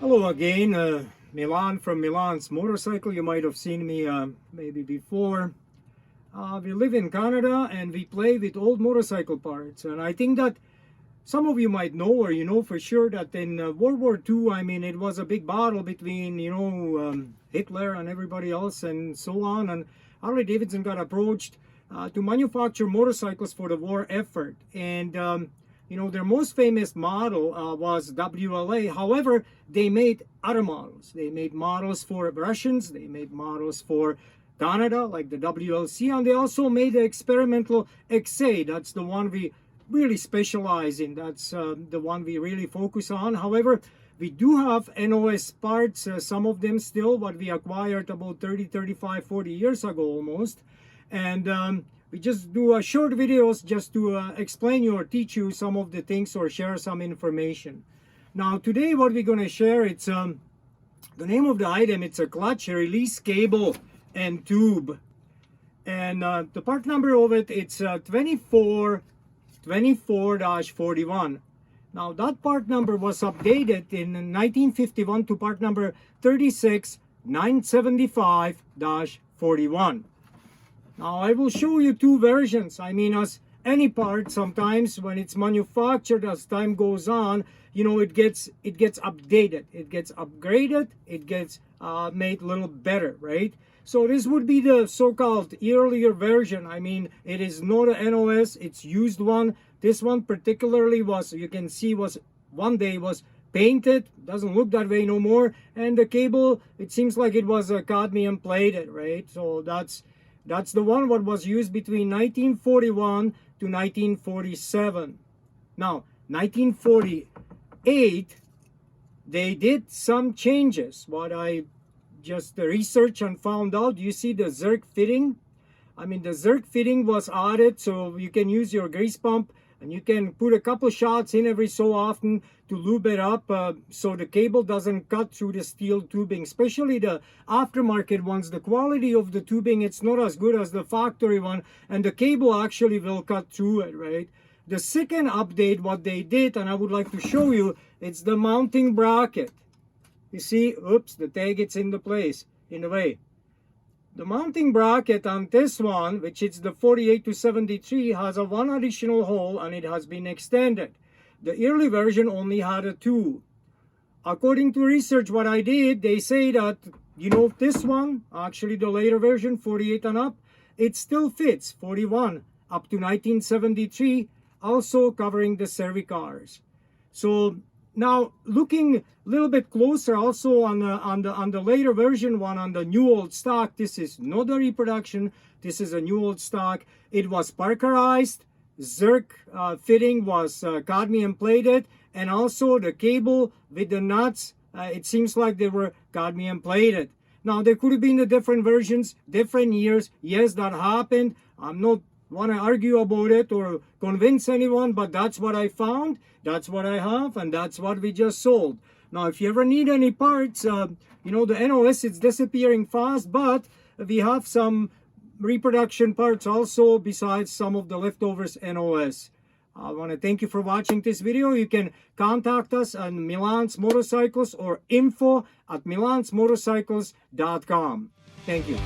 Hello again, Milan from Milan's Motorcycle. You might have seen me maybe before. We live in Canada and we play with old motorcycle parts. And I think that some of you might know, or you know for sure, that in World War II, I mean, it was a big battle between, Hitler and everybody else and so on. And Harley-Davidson got approached to manufacture motorcycles for the war effort. And their most famous model was WLA. However, they made other models. They made models for Russians. They made models for Canada, like the WLC. And they also made the experimental XA. That's the one we really specialize in. That's the one we really focus on. However, we do have NOS parts, some of them still, what we acquired about 30, 35, 40 years ago almost. And we just do short videos just to explain you or teach you some of the things or share some information. Now today what we're going to share, it's the name of the item, it's a clutch release cable and tube. And the part number of it, it's 24-41. Now that part number was updated in 1951 to part number 36-975-41. Now I will show you two versions. I mean, as any part, sometimes when it's manufactured, as time goes on, it gets updated, it gets upgraded, it gets made a little better, right? So this would be the so-called earlier version. I mean, it is not a NOS, it's used one. This one particularly was, you can see, was one day was painted, doesn't look that way no more, and the cable, it seems like it was cadmium plated, right? So that's the one what was used between 1941 to 1947. Now, 1948, they did some changes. What I just researched and found out, you see the Zerk fitting? I mean, the Zerk fitting was added, so you can use your grease pump and you can put a couple shots in every so often to lube it up so the cable doesn't cut through the steel tubing, especially the aftermarket ones. The quality of the tubing, it's not as good as the factory one, and the cable actually will cut through it, right? The second update, what they did, and I would like to show you, it's the mounting bracket. You see, oops, the tag, it's in the place, in the way. The mounting bracket on this one, which is the 48-73, has a one additional hole and it has been extended. The early version only had a two. According to research what I did, they say that, this one, actually the later version, 48 and up, it still fits 41 up to 1973, also covering the cervicars. So now looking a little bit closer also on the later version one, on the new old stock, this is not a reproduction, this is a new old stock. It was Parkerized, Zerk fitting was cadmium plated, and also the cable with the nuts, it seems like they were cadmium plated. Now there could have been the different versions, different years. Yes, that happened. I'm not want to argue about it or convince anyone, but that's what I found, that's what I have, and that's what we just sold. Now if you ever need any parts, the NOS, it's disappearing fast, but we have some reproduction parts also besides some of the leftovers NOS. I want to thank you for watching this video. You can contact us on Milan's Motorcycles or info@milansmotorcycles.com. Thank you.